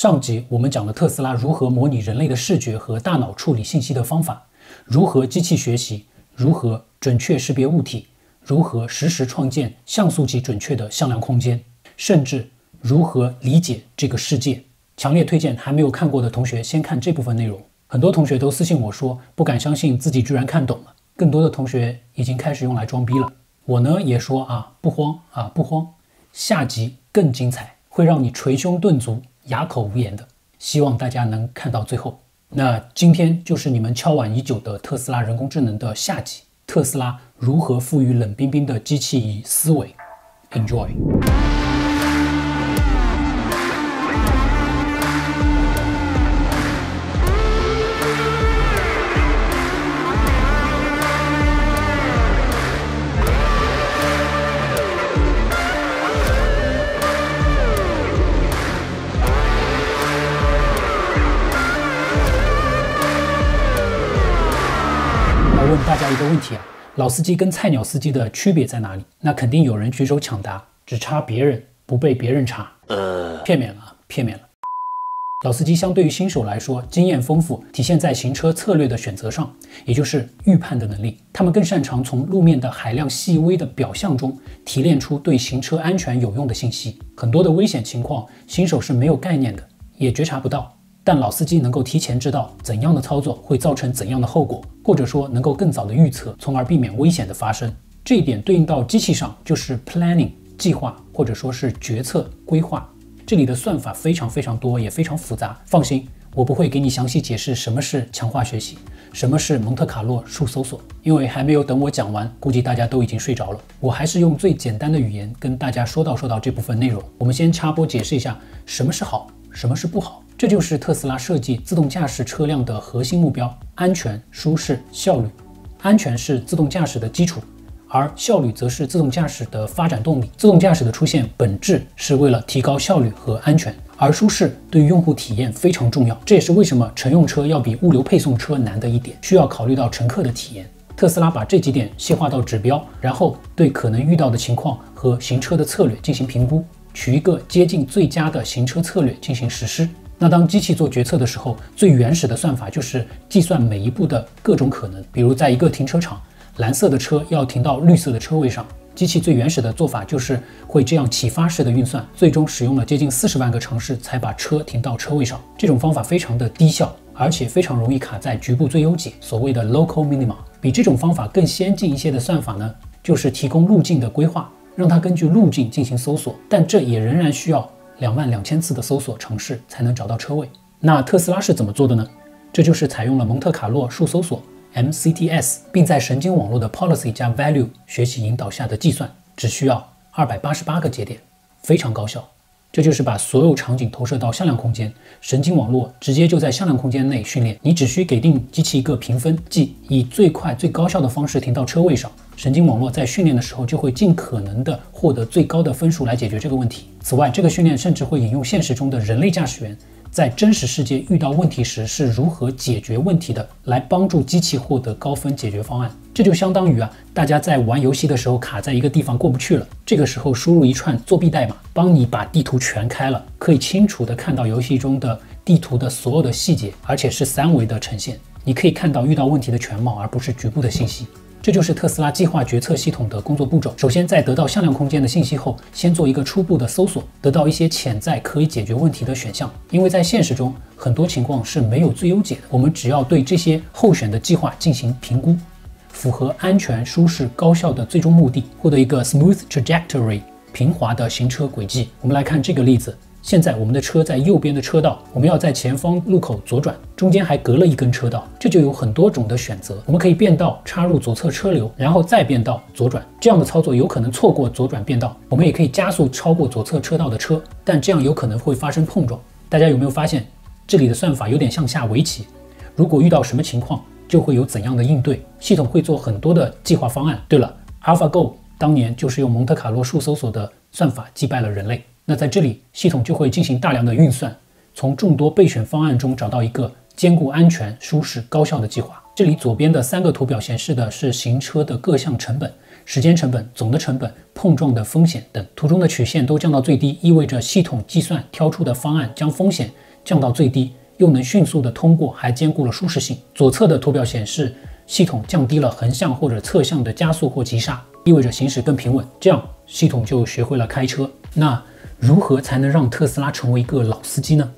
上集我们讲了特斯拉如何模拟人类的视觉和大脑处理信息的方法，如何机器学习，如何准确识别物体，如何实时创建像素级准确的向量空间，甚至如何理解这个世界。强烈推荐还没有看过的同学先看这部分内容。很多同学都私信我说不敢相信自己居然看懂了，更多的同学已经开始用来装逼了。我呢也说不慌不慌，下集更精彩，会让你捶胸顿足哑口无言的，希望大家能看到最后。那今天就是你们敲碗已久的特斯拉人工智能的下集，特斯拉如何赋予冷冰冰的机器以思维。 Enjoy。 问大家一个问题老司机跟菜鸟司机的区别在哪里？那肯定有人举手抢答，只差别人不被别人查。片面了，片面了。老司机相对于新手来说，经验丰富，体现在行车策略的选择上，也就是预判的能力。他们更擅长从路面的海量细微的表象中提炼出对行车安全有用的信息。很多的危险情况，新手是没有概念的，也觉察不到。但老司机能够提前知道怎样的操作会造成怎样的后果，或者说能够更早的预测，从而避免危险的发生。这一点对应到机器上就是 planning 计划，或者说是决策规划。这里的算法非常多，也非常复杂。放心，我不会给你详细解释什么是强化学习，什么是蒙特卡洛数搜索，因为还没有等我讲完，估计大家都已经睡着了。我还是用最简单的语言跟大家说到这部分内容。我们先插播解释一下什么是好，什么是不好。这就是特斯拉设计自动驾驶车辆的核心目标：安全、舒适、效率。安全是自动驾驶的基础，而效率则是自动驾驶的发展动力。自动驾驶的出现本质是为了提高效率和安全，而舒适对于用户体验非常重要。这也是为什么乘用车要比物流配送车难的一点，需要考虑到乘客的体验。特斯拉把这几点细化到指标，然后对可能遇到的情况和行车的策略进行评估，取一个接近最佳的行车策略进行实施。那当机器做决策的时候，最原始的算法就是计算每一步的各种可能。比如在一个停车场，蓝色的车要停到绿色的车位上，机器最原始的做法就是会这样启发式的运算，最终使用了接近40万个尝试才把车停到车位上。这种方法非常的低效，而且非常容易卡在局部最优解，所谓的 local minima。 比这种方法更先进一些的算法呢，就是提供路径的规划，让它根据路径进行搜索，但这也仍然需要22000次的搜索尝试才能找到车位。那特斯拉是怎么做的呢？这就是采用了蒙特卡洛数搜索 MCTS， 并在神经网络的 policy 加 value 学习引导下的计算，只需要288个节点，非常高效。这就是把所有场景投射到向量空间，神经网络直接就在向量空间内训练。你只需给定机器一个评分，即以最快最高效的方式停到车位上，神经网络在训练的时候就会尽可能的获得最高的分数来解决这个问题。此外，这个训练甚至会引用现实中的人类驾驶员在真实世界遇到问题时是如何解决问题的，来帮助机器获得高分解决方案。这就相当于大家在玩游戏的时候卡在一个地方过不去了，这个时候输入一串作弊代码，帮你把地图全开了，可以清楚的看到游戏中的地图的所有的细节，而且是3维的呈现。你可以看到遇到问题的全貌，而不是局部的信息。这就是特斯拉计划决策系统的工作步骤。首先，在得到向量空间的信息后，先做一个初步的搜索，得到一些潜在可以解决问题的选项。因为在现实中，很多情况是没有最优解的，我们只要对这些候选的计划进行评估，符合安全、舒适、高效的最终目的，获得一个 smooth trajectory 平滑的行车轨迹。我们来看这个例子。现在我们的车在右边的车道，我们要在前方路口左转，中间还隔了一根车道，这就有很多种的选择。我们可以变道插入左侧车流，然后再变道左转。这样的操作有可能错过左转变道，我们也可以加速超过左侧车道的车，但这样有可能会发生碰撞。大家有没有发现这里的算法有点像下围棋？如果遇到什么情况，就会有怎样的应对，系统会做很多的计划方案。对了， AlphaGo 当年就是用蒙特卡洛数搜索的算法击败了人类。那在这里，系统就会进行大量的运算，从众多备选方案中找到一个兼顾安全、舒适、高效的计划。这里左边的3个图表显示的是行车的各项成本，时间成本、总的成本、碰撞的风险等。图中的曲线都降到最低，意味着系统计算挑出的方案将风险降到最低，又能迅速的通过，还兼顾了舒适性。左侧的图表显示，系统降低了横向或者侧向的加速或急刹，意味着行驶更平稳，这样系统就学会了开车。那如何才能让特斯拉成为一个老司机呢？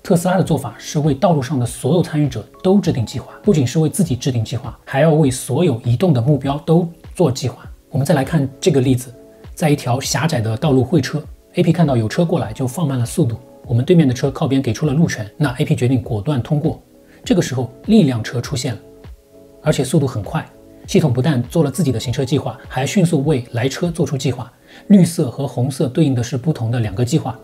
特斯拉的做法是为道路上的所有参与者都制定计划，不仅是为自己制定计划，还要为所有移动的目标都做计划。我们再来看这个例子，在一条狭窄的道路会车 ，AP 看到有车过来就放慢了速度，我们对面的车靠边给出了路权，那 AP 决定果断通过。这个时候，另一辆车出现了，而且速度很快。系统不但做了自己的行车计划，还迅速为来车做出计划。绿色和红色对应的是不同的两个计划。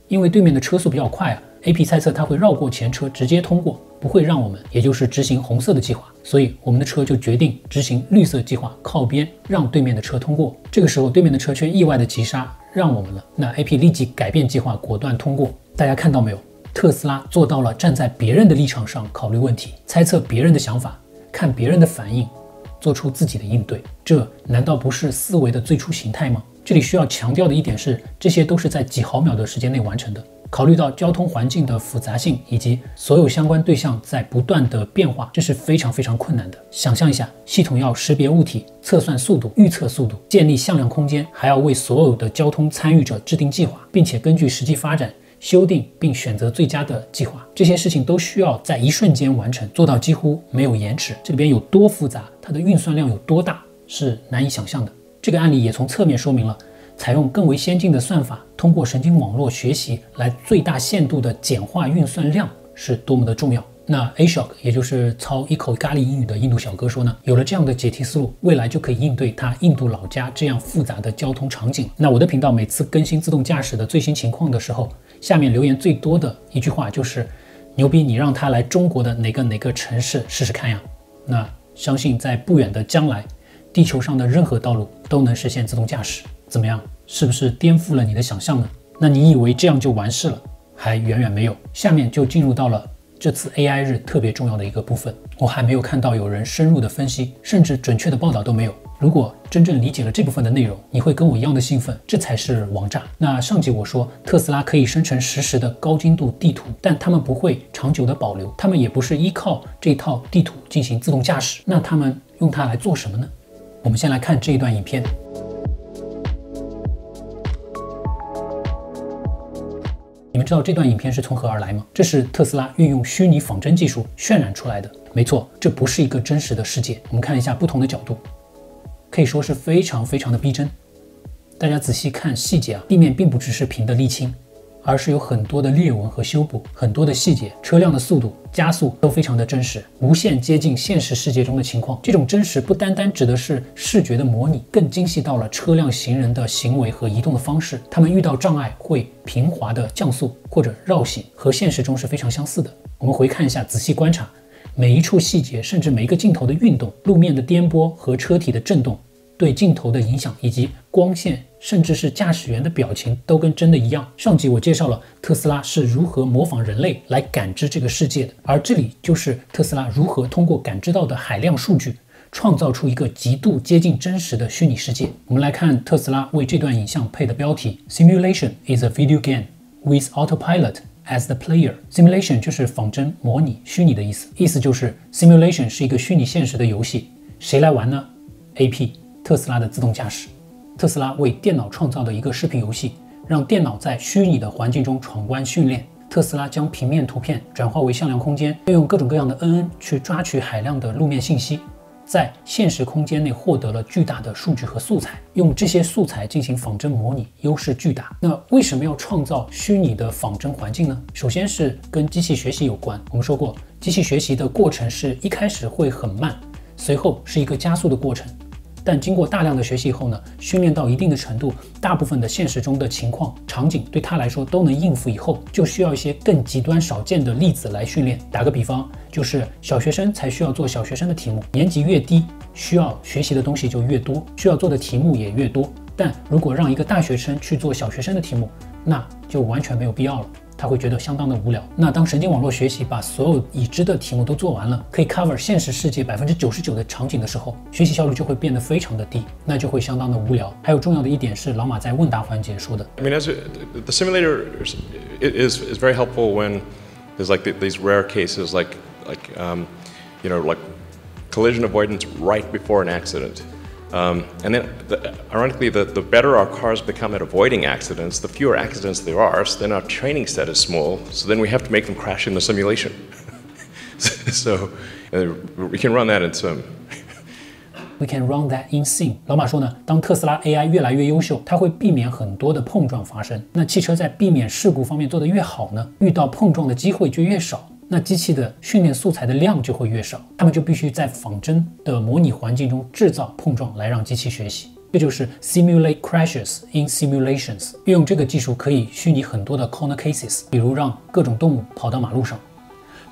因为对面的车速比较快，AP 猜测它会绕过前车直接通过，不会让我们，也就是执行红色的计划。所以我们的车就决定执行绿色计划，靠边让对面的车通过。这个时候对面的车却意外的急刹让我们了，那 AP 立即改变计划，果断通过。大家看到没有？特斯拉做到了站在别人的立场上考虑问题，猜测别人的想法，看别人的反应，做出自己的应对。这难道不是思维的最初形态吗？这里需要强调的一点是，这些都是在几毫秒的时间内完成的。考虑到交通环境的复杂性以及所有相关对象在不断的变化，这是非常困难的。想象一下，系统要识别物体、测算速度、预测速度、建立向量空间，还要为所有的交通参与者制定计划，并且根据实际发展修订并选择最佳的计划。这些事情都需要在一瞬间完成，做到几乎没有延迟。这里边有多复杂，它的运算量有多大，是难以想象的。这个案例也从侧面说明了采用更为先进的算法，通过神经网络学习来最大限度的简化运算量是多么的重要。那 Ashok 也就是操一口咖喱英语的印度小哥说呢，有了这样的解题思路，未来就可以应对他印度老家这样复杂的交通场景。那我的频道每次更新自动驾驶的最新情况的时候，下面留言最多的一句话就是牛逼，你让他来中国的哪个城市试试看呀。那相信在不远的将来，地球上的任何道路都能实现自动驾驶。怎么样，是不是颠覆了你的想象呢？那你以为这样就完事了？还远远没有。下面就进入到了这次 AI 日特别重要的一个部分，我还没有看到有人深入的分析，甚至准确的报道都没有。如果真正理解了这部分的内容，你会跟我一样的兴奋，这才是王炸。那上集我说特斯拉可以生成实时的高精度地图，但他们不会长久的保留，他们也不是依靠这套地图进行自动驾驶，那他们用它来做什么呢？我们先来看这一段影片。你们知道这段影片是从何而来吗？这是特斯拉运用虚拟仿真技术渲染出来的。没错，这不是一个真实的世界。我们看一下不同的角度，可以说是非常的逼真。大家仔细看细节地面并不只是平的沥青，而是有很多的裂纹和修补，很多的细节，车辆的速度、加速都非常的真实，无限接近现实世界中的情况。这种真实不单单指的是视觉的模拟，更精细到了车辆行人的行为和移动的方式。他们遇到障碍会平滑的降速或者绕行，和现实中是非常相似的。我们回看一下，仔细观察每一处细节，甚至每一个镜头的运动、路面的颠簸和车体的震动对镜头的影响，以及光线，甚至是驾驶员的表情都跟真的一样。上集我介绍了特斯拉是如何模仿人类来感知这个世界的，而这里就是特斯拉如何通过感知到的海量数据创造出一个极度接近真实的虚拟世界。我们来看特斯拉为这段影像配的标题 Simulation is a video game with autopilot as the player。 Simulation 就是仿真、模拟、虚拟的意思，意思就是 Simulation 是一个虚拟现实的游戏，谁来玩呢？ AP 特斯拉的自动驾驶。特斯拉为电脑创造的一个视频游戏，让电脑在虚拟的环境中闯关训练。特斯拉将平面图片转化为向量空间，运用各种各样的 NN 去抓取海量的路面信息，在现实空间内获得了巨大的数据和素材，用这些素材进行仿真模拟，优势巨大。那为什么要创造虚拟的仿真环境呢？首先是跟机器学习有关。我们说过，机器学习的过程是一开始会很慢，随后是一个加速的过程。但经过大量的学习以后呢，训练到一定的程度，大部分的现实中的情况场景对他来说都能应付以后，就需要一些更极端少见的例子来训练。打个比方，就是小学生才需要做小学生的题目，年级越低，需要学习的东西就越多，需要做的题目也越多。但如果让一个大学生去做小学生的题目，那就完全没有必要了。他会觉得相当的无聊。那当神经网络学习把所有已知的题目都做完了，可以 cover 现实世界99%的场景的时候，学习效率就会变得非常的低，那就会相当的无聊。还有重要的一点是，老马在问答环节说的 I mean, the simulator is very helpful when there's like these rare cases like collision avoidance right before an accident. And then, ironically, the better our cars become at avoiding accidents, the fewer accidents there are, so then our training set is small, so then we have to make them crash in the simulation. So we can run that in sim.We can run that in sim。老马说呢，当特斯拉 AI 越来越优秀，它会避免很多的碰撞发生。那汽车在避免事故方面做得越好呢，遇到碰撞的机会就越少。那机器的训练素材的量就会越少，他们就必须在仿真的模拟环境中制造碰撞来让机器学习。这就是 simulate crashes in simulations。运用这个技术可以虚拟很多的 corner cases， 比如让各种动物跑到马路上。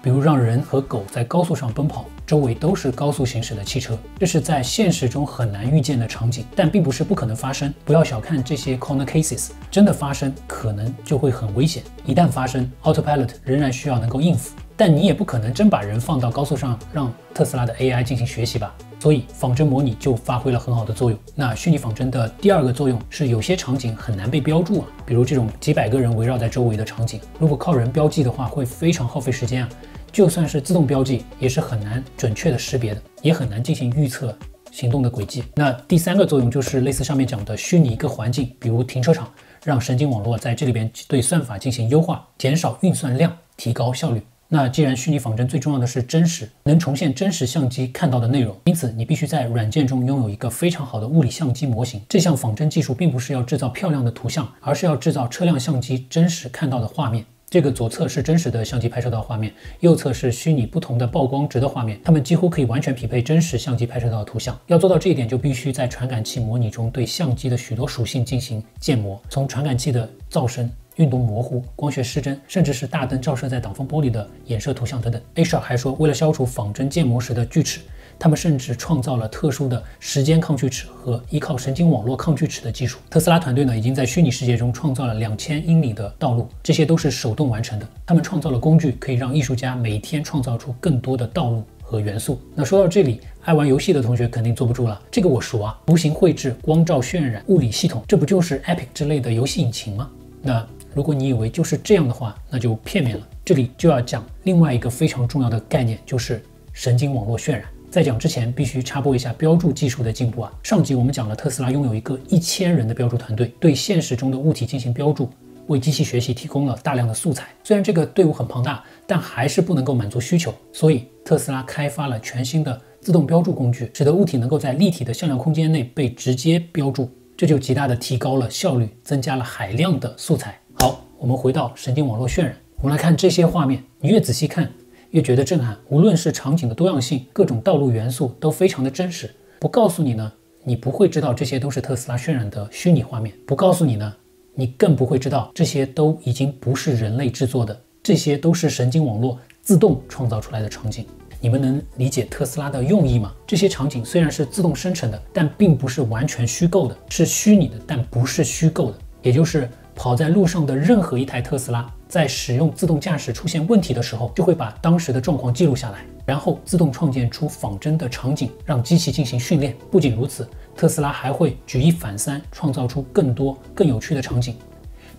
比如让人和狗在高速上奔跑，周围都是高速行驶的汽车，这是在现实中很难预见的场景，但并不是不可能发生。不要小看这些 corner cases， 真的发生可能就会很危险。一旦发生 ，Autopilot 仍然需要能够应付，但你也不可能真把人放到高速上让特斯拉的 AI 进行学习吧。所以仿真模拟就发挥了很好的作用。那虚拟仿真的第二个作用是，有些场景很难被标注啊，比如这种几百个人围绕在周围的场景，如果靠人标记的话，会非常耗费时间啊。就算是自动标记，也是很难准确的识别的，也很难进行预测行动的轨迹。那第三个作用就是类似上面讲的虚拟一个环境，比如停车场，让神经网络在这里边对算法进行优化，减少运算量，提高效率。那既然虚拟仿真最重要的是真实，能重现真实相机看到的内容，因此你必须在软件中拥有一个非常好的物理相机模型。这项仿真技术并不是要制造漂亮的图像，而是要制造车辆相机真实看到的画面。这个左侧是真实的相机拍摄到的画面，右侧是虚拟不同的曝光值的画面，它们几乎可以完全匹配真实相机拍摄到的图像。要做到这一点，就必须在传感器模拟中对相机的许多属性进行建模，从传感器的噪声、运动模糊、光学失真，甚至是大灯照射在挡风玻璃的衍射图像等等。A-Sharp 还说，为了消除仿真建模时的锯齿，他们甚至创造了特殊的时间抗锯齿和依靠神经网络抗锯齿的技术。特斯拉团队呢，已经在虚拟世界中创造了2000英里的道路，这些都是手动完成的。他们创造了工具，可以让艺术家每天创造出更多的道路和元素。那说到这里，爱玩游戏的同学肯定坐不住了，这个我熟啊，图形绘制、光照渲染、物理系统，这不就是 Epic 之类的游戏引擎吗？那如果你以为就是这样的话，那就片面了。这里就要讲另外一个非常重要的概念，就是神经网络渲染。在讲之前，必须插播一下标注技术的进步啊。上集我们讲了特斯拉拥有一个1000人的标注团队，对现实中的物体进行标注，为机器学习提供了大量的素材。虽然这个队伍很庞大，但还是不能够满足需求，所以特斯拉开发了全新的自动标注工具，使得物体能够在立体的向量空间内被直接标注，这就极大的提高了效率，增加了海量的素材。好，我们回到神经网络渲染，我们来看这些画面，你越仔细看越觉得震撼，无论是场景的多样性，各种道路元素都非常的真实。不告诉你呢，你不会知道这些都是特斯拉渲染的虚拟画面；不告诉你呢，你更不会知道这些都已经不是人类制作的，这些都是神经网络自动创造出来的场景。你们能理解特斯拉的用意吗？这些场景虽然是自动生成的，但并不是完全虚构的，是虚拟的，但不是虚构的。也就是跑在路上的任何一台特斯拉，在使用自动驾驶出现问题的时候，就会把当时的状况记录下来，然后自动创建出仿真的场景，让机器进行训练。不仅如此，特斯拉还会举一反三，创造出更多更有趣的场景，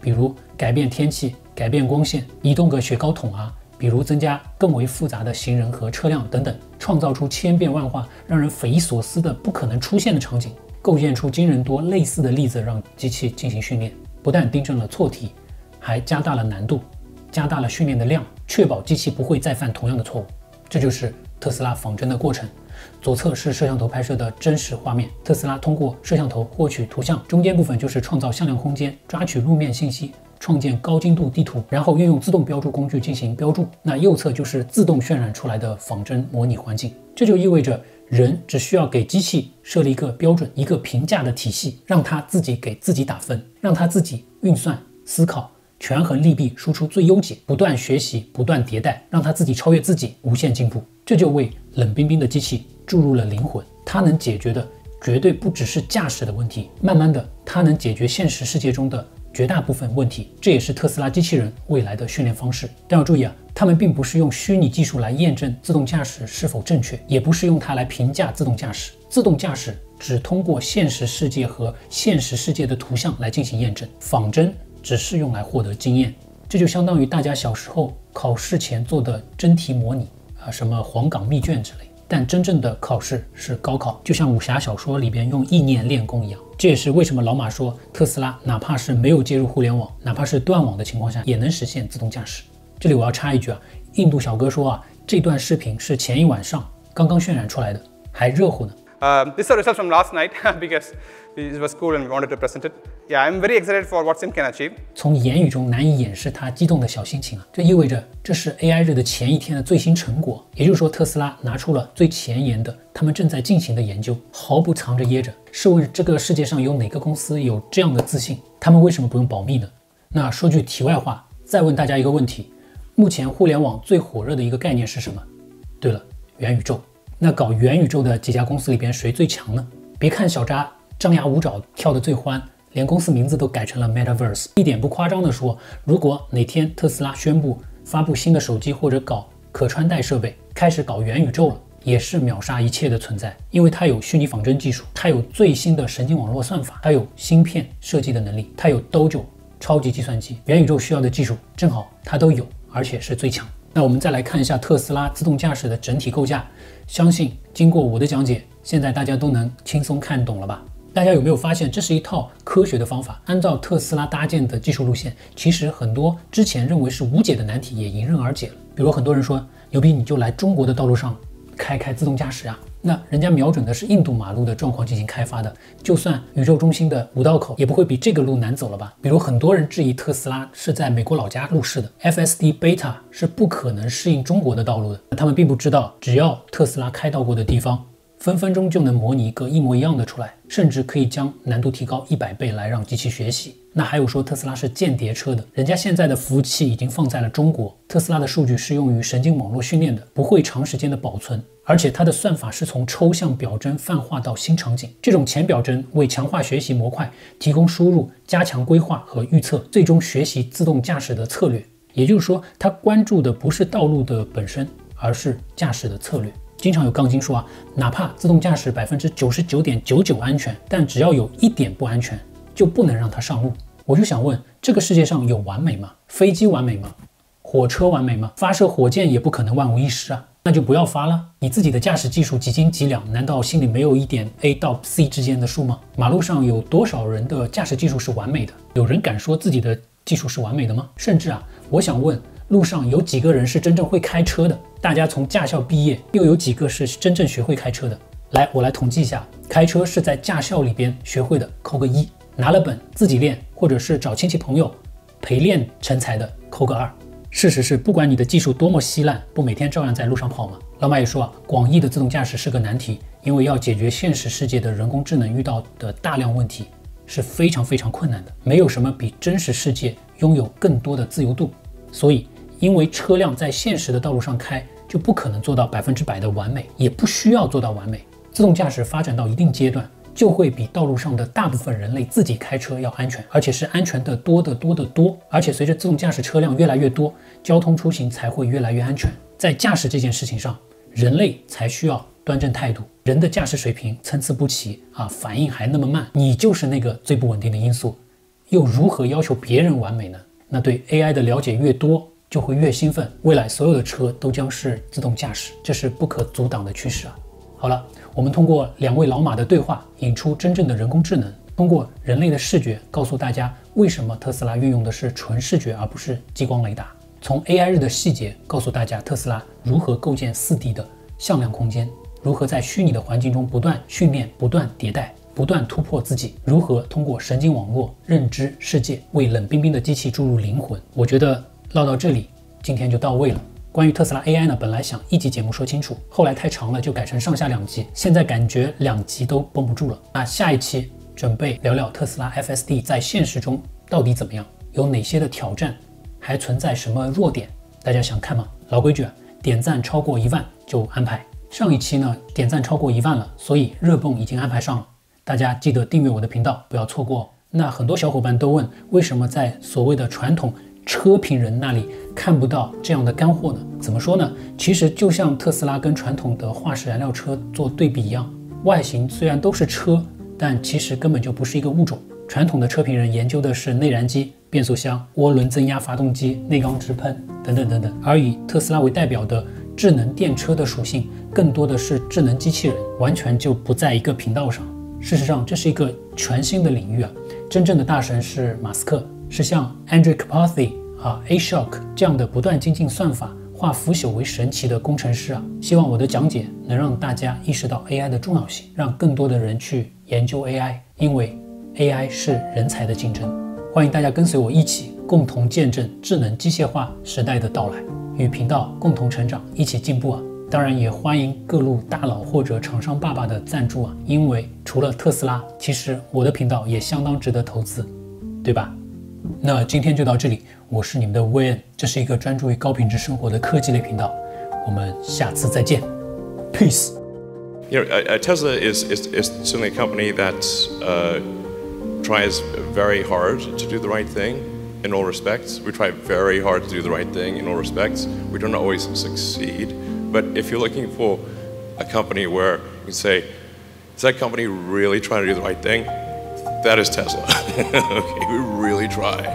比如改变天气、改变光线、移动个雪糕桶啊，比如增加更为复杂的行人和车辆等等，创造出千变万化、让人匪夷所思的不可能出现的场景，构建出惊人多类似的例子，让机器进行训练。不但订正了错题，还加大了难度，加大了训练的量，确保机器不会再犯同样的错误。这就是特斯拉仿真的过程。左侧是摄像头拍摄的真实画面，特斯拉通过摄像头获取图像，中间部分就是创造向量空间，抓取路面信息，创建高精度地图，然后运用自动标注工具进行标注。那右侧就是自动渲染出来的仿真模拟环境。这就意味着人只需要给机器设立一个标准、一个评价的体系，让它自己给自己打分，让它自己运算、思考、权衡利弊，输出最优解，不断学习、不断迭代，让它自己超越自己，无限进步。这就为冷冰冰的机器注入了灵魂。它能解决的绝对不只是驾驶的问题，慢慢的，它能解决现实世界中的绝大部分问题，这也是特斯拉机器人未来的训练方式。但要注意啊，他们并不是用虚拟技术来验证自动驾驶是否正确，也不是用它来评价自动驾驶。自动驾驶只通过现实世界和现实世界的图像来进行验证，仿真只是用来获得经验。这就相当于大家小时候考试前做的真题模拟啊，什么黄冈密卷之类。但真正的考试是高考，就像武侠小说里边用意念练功一样。这也是为什么老马说特斯拉哪怕是没有接入互联网，哪怕是断网的情况下，也能实现自动驾驶。这里我要插一句啊，印度小哥说啊，这段视频是前一晚上刚刚渲染出来的，还热乎呢。This is the result from last night because it was cool and we wanted to present it. Yeah, I'm very excited for what Sim can achieve. 从言语中难以掩饰他激动的小心情啊，这意味着这是 AI 日的前一天的最新成果，也就是说特斯拉拿出了最前沿的他们正在进行的研究，毫不藏着掖着。试问这个世界上有哪个公司有这样的自信？他们为什么不用保密呢？那说句题外话，再问大家一个问题，目前互联网最火热的一个概念是什么？对了，元宇宙。那搞元宇宙的几家公司里边谁最强呢？别看小扎张牙舞爪跳得最欢，连公司名字都改成了 Metaverse。一点不夸张的说，如果哪天特斯拉宣布发布新的手机或者搞可穿戴设备，开始搞元宇宙了，也是秒杀一切的存在，因为它有虚拟仿真技术，它有最新的神经网络算法，它有芯片设计的能力，它有 Dojo 超级计算机，元宇宙需要的技术正好它都有，而且是最强。那我们再来看一下特斯拉自动驾驶的整体构架，相信经过我的讲解，现在大家都能轻松看懂了吧？大家有没有发现，这是一套科学的方法？按照特斯拉搭建的技术路线，其实很多之前认为是无解的难题也迎刃而解了。比如很多人说，牛逼你就来中国的道路上开自动驾驶啊，那人家瞄准的是印度马路的状况进行开发的，就算宇宙中心的五道口也不会比这个路难走了吧？比如很多人质疑特斯拉是在美国老家路试的 FSD Beta 是不可能适应中国的道路的，他们并不知道，只要特斯拉开到过的地方，分分钟就能模拟一个一模一样的出来，甚至可以将难度提高100倍来让机器学习。那还有说特斯拉是间谍车的，人家现在的服务器已经放在了中国，特斯拉的数据是用于神经网络训练的，不会长时间的保存，而且它的算法是从抽象表征泛化到新场景，这种前表征为强化学习模块提供输入，加强规划和预测，最终学习自动驾驶的策略。也就是说，它关注的不是道路的本身，而是驾驶的策略。经常有杠精说啊，哪怕自动驾驶99.99%安全，但只要有一点不安全，就不能让它上路。我就想问，这个世界上有完美吗？飞机完美吗？火车完美吗？发射火箭也不可能万无一失啊，那就不要发了。你自己的驾驶技术几斤几两，难道心里没有一点 A 到 C 之间的数吗？马路上有多少人的驾驶技术是完美的？有人敢说自己的技术是完美的吗？甚至啊，我想问，路上有几个人是真正会开车的？大家从驾校毕业，又有几个是真正学会开车的？来，我来统计一下，开车是在驾校里边学会的，扣个1；拿了本自己练，或者是找亲戚朋友陪练成才的，扣个2。事实是，不管你的技术多么稀烂，不每天照样在路上跑吗？老马也说啊，广义的自动驾驶是个难题，因为要解决现实世界的人工智能遇到的大量问题是非常非常困难的，没有什么比真实世界拥有更多的自由度。所以，因为车辆在现实的道路上开，就不可能做到100%的完美，也不需要做到完美。自动驾驶发展到一定阶段，就会比道路上的大部分人类自己开车要安全，而且是安全的多得多得多。而且随着自动驾驶车辆越来越多，交通出行才会越来越安全。在驾驶这件事情上，人类才需要端正态度。人的驾驶水平参差不齐啊，反应还那么慢，你就是那个最不稳定的因素，又如何要求别人完美呢？那对 AI 的了解越多，就会越兴奋，未来所有的车都将是自动驾驶，这是不可阻挡的趋势啊。好了，我们通过2位老马的对话，引出真正的人工智能，通过人类的视觉，告诉大家为什么特斯拉运用的是纯视觉而不是激光雷达。从 AI 日的细节，告诉大家特斯拉如何构建4D 的向量空间，如何在虚拟的环境中不断训练、不断迭代、不断突破自己，如何通过神经网络认知世界，为冷冰冰的机器注入灵魂。我觉得唠到这里，今天就到位了。关于特斯拉 AI 呢，本来想1集节目说清楚，后来太长了，就改成上下2集，现在感觉2集都绷不住了。那下一期准备聊聊特斯拉 FSD 在现实中到底怎么样，有哪些的挑战，还存在什么弱点，大家想看吗？老规矩啊，点赞超过1万就安排。上一期呢，点赞超过1万了，所以热泵已经安排上了，大家记得订阅我的频道，不要错过哦。那很多小伙伴都问，为什么在所谓的传统车评人那里看不到这样的干货呢？怎么说呢？其实就像特斯拉跟传统的化石燃料车做对比一样，外形虽然都是车，但其实根本就不是一个物种。传统的车评人研究的是内燃机、变速箱、涡轮增压发动机、内缸直喷等等等等，而以特斯拉为代表的智能电车的属性，更多的是智能机器人，完全就不在一个频道上。事实上，这是一个全新的领域啊！真正的大神是马斯克，是像 Andrej Karpathy、Ashok 这样的不断精进算法、化腐朽为神奇的工程师啊！希望我的讲解能让大家意识到 AI 的重要性，让更多的人去研究 AI， 因为 AI 是人才的竞争。欢迎大家跟随我一起，共同见证智能机械化时代的到来，与频道共同成长，一起进步啊！当然也欢迎各路大佬或者厂商爸爸的赞助啊，因为除了特斯拉，其实我的频道也相当值得投资，对吧？那今天就到这里，我是你们的威恩，这是一个专注于高品质生活的科技类频道，我们下次再见 ，Peace。Tesla is certainly a company that tries very hard to do the right thing in all respects. We try very hard to do the right thing in all respects. We don't always succeed. But if you're looking for a company where you can say, is that company really trying to do the right thing? That is Tesla. Okay, we really try.